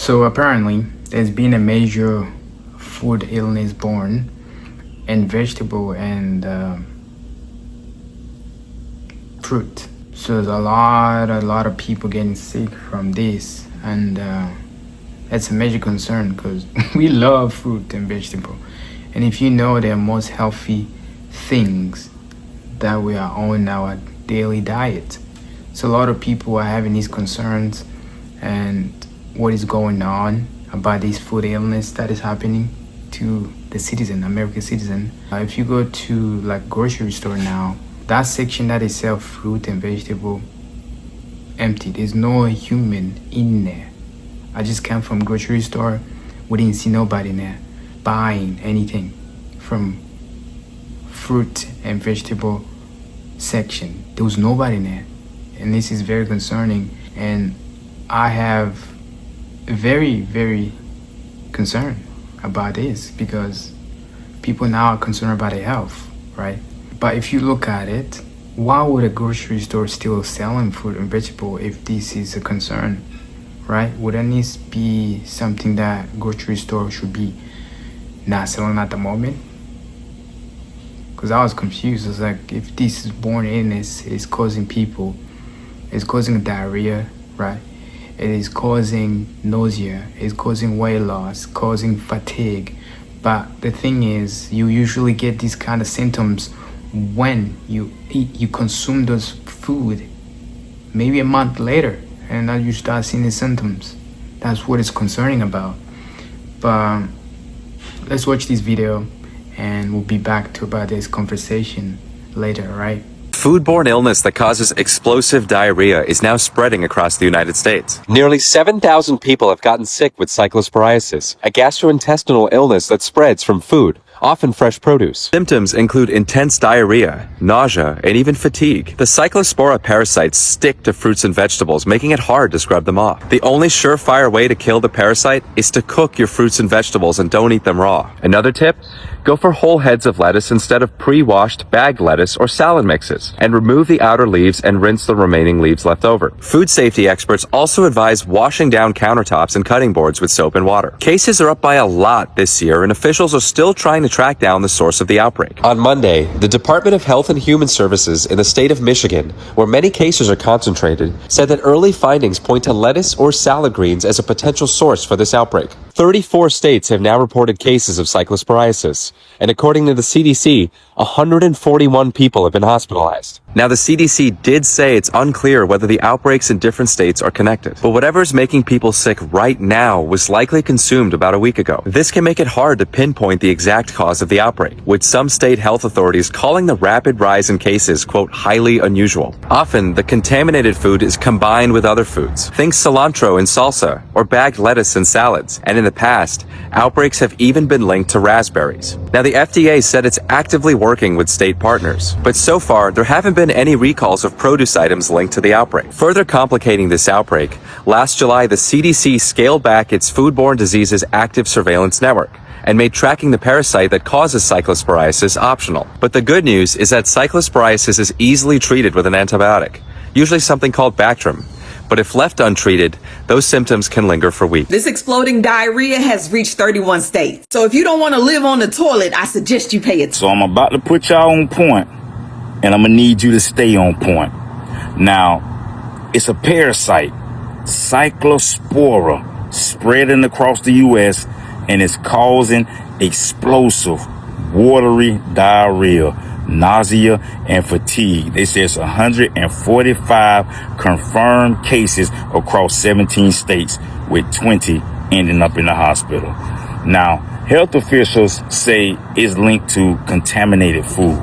So apparently, there's been a major food illness born in vegetable and fruit. So there's a lot of people getting sick from this, and it's a major concern because we love fruit and vegetable. And if you know, they're most healthy things that we are on our daily diet. So a lot of people are having these concerns and what is going on about this food illness that is happening to the citizen, American citizen. If you go to like grocery store now, that section that they sell fruit and vegetable empty. There's no human in there. I just came from grocery store. We didn't see nobody in there buying anything from fruit and vegetable section. There was nobody in there. And this is very concerning. And I have very concerned about this because people now are concerned about their health, right? But if you look at it, why would a grocery store still selling fruit and vegetable if this is a concern, right? Wouldn't this be something that grocery store should be not selling at the moment? Because I was confused. I was like, if this is born illness, it's causing people, it's causing diarrhea, right? It is causing nausea, it's causing weight loss, causing fatigue. But the thing is, you usually get these kind of symptoms when you eat, you consume those food, maybe a month later, and now you start seeing the symptoms. That's what it's concerning about. But let's watch this video and we'll be back to about this conversation later, right? Foodborne illness that causes explosive diarrhea is now spreading across the United States. Nearly 7,000 people have gotten sick with cyclosporiasis, a gastrointestinal illness that spreads from food, often fresh produce. Symptoms include intense diarrhea, nausea, and even fatigue. The Cyclospora parasites stick to fruits and vegetables, making it hard to scrub them off. The only surefire way to kill the parasite is to cook your fruits and vegetables and don't eat them raw. Another tip? Go for whole heads of lettuce instead of pre-washed bagged lettuce or salad mixes, and remove the outer leaves and rinse the remaining leaves left over. Food safety experts also advise washing down countertops and cutting boards with soap and water. Cases are up by a lot this year, and officials are still trying to track down the source of the outbreak. On Monday, the Department of Health and Human Services in the state of Michigan, where many cases are concentrated, said that early findings point to lettuce or salad greens as a potential source for this outbreak. 34 states have now reported cases of cyclosporiasis, and according to the CDC, 141 people have been hospitalized. Now, the CDC did say it's unclear whether the outbreaks in different states are connected, but whatever's making people sick right now was likely consumed about a week ago. This can make it hard to pinpoint the exact cause of the outbreak, with some state health authorities calling the rapid rise in cases, quote, highly unusual. Often, the contaminated food is combined with other foods. Think cilantro in salsa, or bagged lettuce in salads, and in the past, outbreaks have even been linked to raspberries. Now, the FDA said it's actively working with state partners, but so far, there haven't been any recalls of produce items linked to the outbreak. Further complicating this outbreak, last July, the CDC scaled back its foodborne diseases active surveillance network and made tracking the parasite that causes cyclosporiasis optional. But the good news is that cyclosporiasis is easily treated with an antibiotic, usually something called Bactrim. But if left untreated, those symptoms can linger for weeks. This exploding diarrhea has reached 31 states. So if you don't want to live on the toilet, I suggest you pay it. So I'm about to put y'all on point, and I'm going to need you to stay on point. Now, it's a parasite, Cyclospora, spreading across the U.S., and it's causing explosive, watery diarrhea, nausea, and fatigue. They say it's 145 confirmed cases across 17 states, with 20 ending up in the hospital. Now, health officials say it's linked to contaminated food,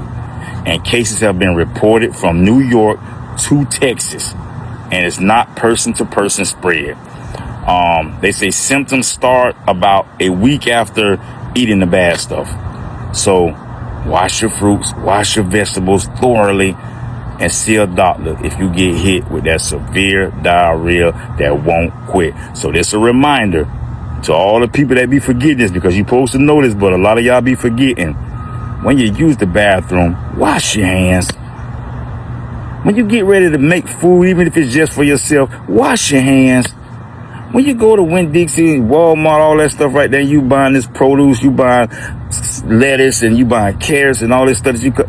and cases have been reported from New York to Texas, and it's not person-to-person spread. They say symptoms start about a week after eating the bad stuff. So wash your fruits, wash your vegetables thoroughly, and see a doctor if you get hit with that severe diarrhea that won't quit. So this a reminder to all the people that be forgetting this, because you're supposed to know this, but a lot of y'all be forgetting. When you use the bathroom, wash your hands. When you get ready to make food, even if it's just for yourself, wash your hands. When you go to Winn-Dixie, Walmart, all that stuff right there, you buying this produce, you buying lettuce, and you buying carrots and all this stuff that you could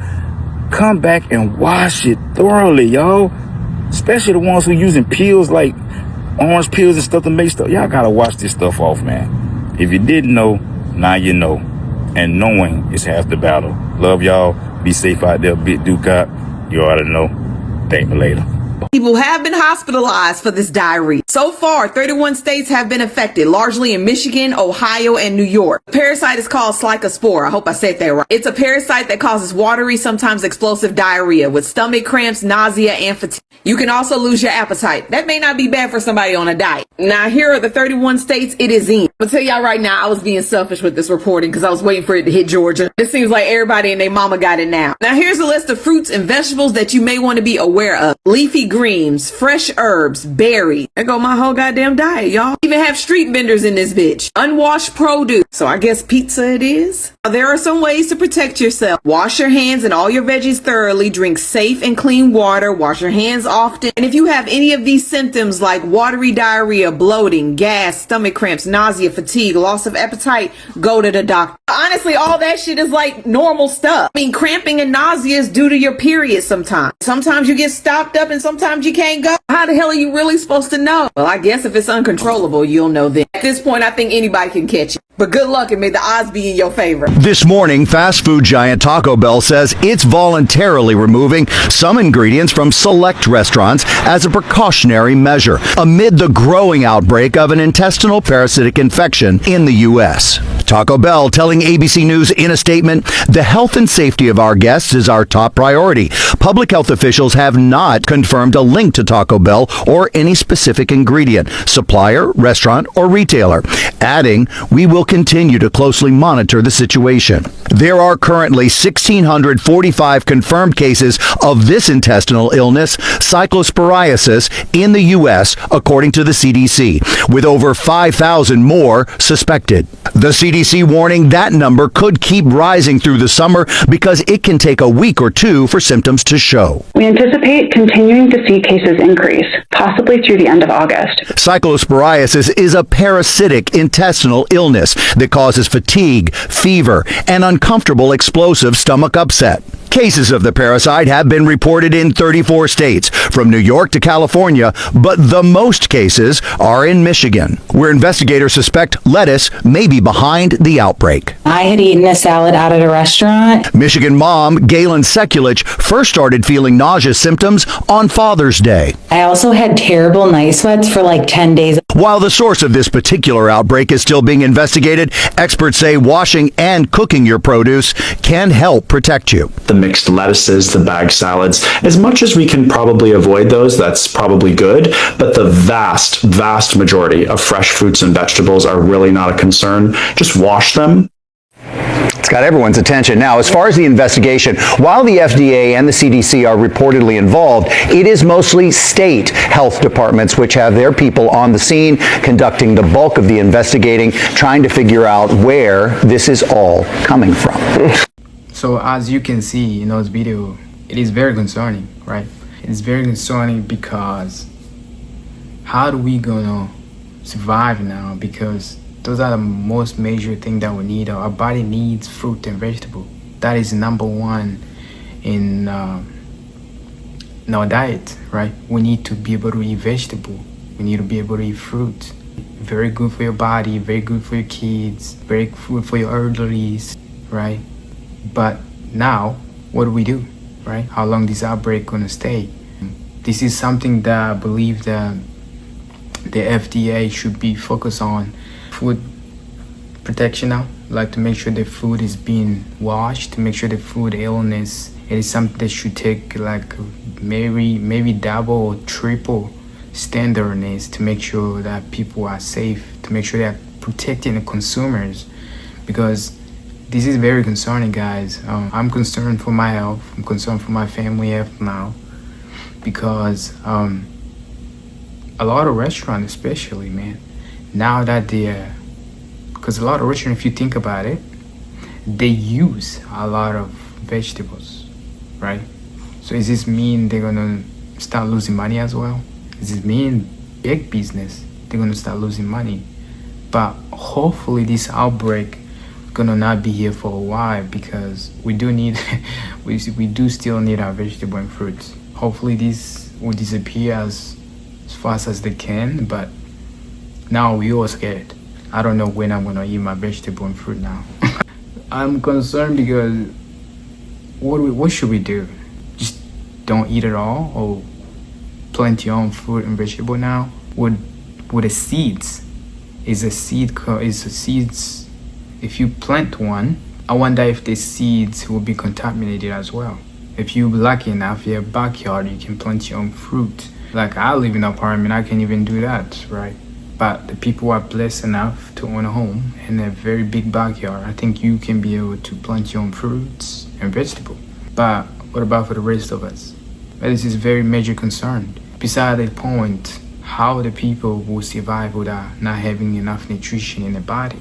come back and wash it thoroughly, y'all. Especially the ones who using peels like orange peels and stuff to make stuff. Y'all gotta wash this stuff off, man. If you didn't know, now you know. And knowing is half the battle. Love y'all. Be safe out there, Big Duke out. You already know. Thank me later. People have been hospitalized for this diarrhea. So far, 31 states have been affected, largely in Michigan, Ohio, and New York. The parasite is called Cyclospora. I hope I said that right. It's a parasite that causes watery, sometimes explosive diarrhea with stomach cramps, nausea, and fatigue. You can also lose your appetite. That may not be bad for somebody on a diet. Now, here are the 31 states it is in. I'm gonna tell y'all right now, I was being selfish with this reporting because I was waiting for it to hit Georgia. It seems like everybody and their mama got it now. Now, here's a list of fruits and vegetables that you may want to be aware of. Leafy greens, fresh herbs, berries. There go my whole goddamn diet, y'all. Even have street vendors in this bitch. Unwashed produce. So I guess pizza it is. Now, there are some ways to protect yourself. Wash your hands and all your veggies thoroughly. Drink safe and clean water. Wash your hands often. And if you have any of these symptoms like watery diarrhea, bloating, gas, stomach cramps, nausea, fatigue, loss of appetite, go to the doctor. Honestly, all that shit is like normal stuff. I mean, cramping and nausea is due to your period sometimes. Sometimes you get stopped up and sometimes you can't go. How the hell are you really supposed to know? Well, I guess if it's uncontrollable, you'll know then. At this point, I think anybody can catch it. But good luck and may the odds be in your favor. This morning, fast food giant Taco Bell says it's voluntarily removing some ingredients from select restaurants as a precautionary measure amid the growing outbreak of an intestinal parasitic infection in the U.S. Taco Bell telling ABC News in a statement, the health and safety of our guests is our top priority. Public health officials have not confirmed a link to Taco Bell or any specific ingredient, supplier, restaurant, or retailer, adding, we will continue to closely monitor the situation. There are currently 1,645 confirmed cases of this intestinal illness, cyclosporiasis, in the U.S., according to the CDC, with over 5,000 more suspected. The CDC warning that number could keep rising through the summer because it can take a week or two for symptoms to show. We anticipate continuing to see cases increase, possibly through the end of August. Cyclosporiasis is a parasitic intestinal illness that causes fatigue, fever, and uncomfortable explosive stomach upset. Cases of the parasite have been reported in 34 states, from New York to California, but the most cases are in Michigan, where investigators suspect lettuce may be behind the outbreak. I had eaten a salad out at a restaurant. Michigan mom Galen Sekulich first started feeling nausea symptoms on Father's Day. I also had terrible night sweats for like 10 days. While the source of this particular outbreak is still being investigated, experts say washing and cooking your produce can help protect you. The mixed lettuces, the bag salads, as much as we can probably avoid those, that's probably good, but the vast majority of fresh fruits and vegetables are really not a concern. Just wash them. It's got everyone's attention. Now, as far as the investigation, while the FDA and the CDC are reportedly involved, it is mostly state health departments which have their people on the scene conducting the bulk of the investigating, trying to figure out where this is all coming from. So as you can see in those video, it is very concerning, right? It is very concerning because how do we gonna survive now? Because those are the most major thing that we need. Our body needs fruit and vegetable. That is number one in our diet, right? We need to be able to eat vegetable. We need to be able to eat fruit. Very good for your body, very good for your kids, very good for your elderlies, right? But now, what do we do, right? How long this outbreak gonna stay? This is something that I believe that the FDA should be focused on. Food protection now, like to make sure the food is being washed, to make sure the food illness, it is something that should take like maybe double or triple standardness to make sure that people are safe, to make sure they're protecting the consumers, because this is very concerning, guys. I'm concerned for my health. I'm concerned for my family health now, because a lot of restaurants, especially, man, now that because a lot of restaurants, if you think about it, they use a lot of vegetables, right? So does this mean they're gonna start losing money as well? Does this mean big business they're gonna start losing money. But hopefully this outbreak gonna not be here for a while, because we do need we do still need our vegetable and fruits. Hopefully this will disappear as fast as they can, but now we all scared. I don't know when I'm gonna eat my vegetable and fruit now. I'm concerned because what should we do? Just don't eat at all, or plant your own fruit and vegetable now? With the seeds, is a seeds, if you plant one, I wonder if the seeds will be contaminated as well. If you're lucky enough, you have a backyard, you can plant your own fruit. Like I live in an apartment, I can't even do that, right? But the people who are blessed enough to own a home and a very big backyard, I think you can be able to plant your own fruits and vegetables. But what about for the rest of us? This is a very major concern. Beside the point, how the people will survive without not having enough nutrition in their body.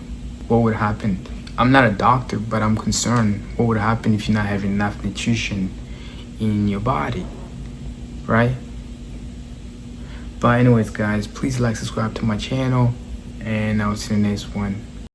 What would happen? I'm not a doctor, but I'm concerned. What would happen if you're not having enough nutrition in your body, right? But anyways, guys, please like, subscribe to my channel, and I'll see you in the next one.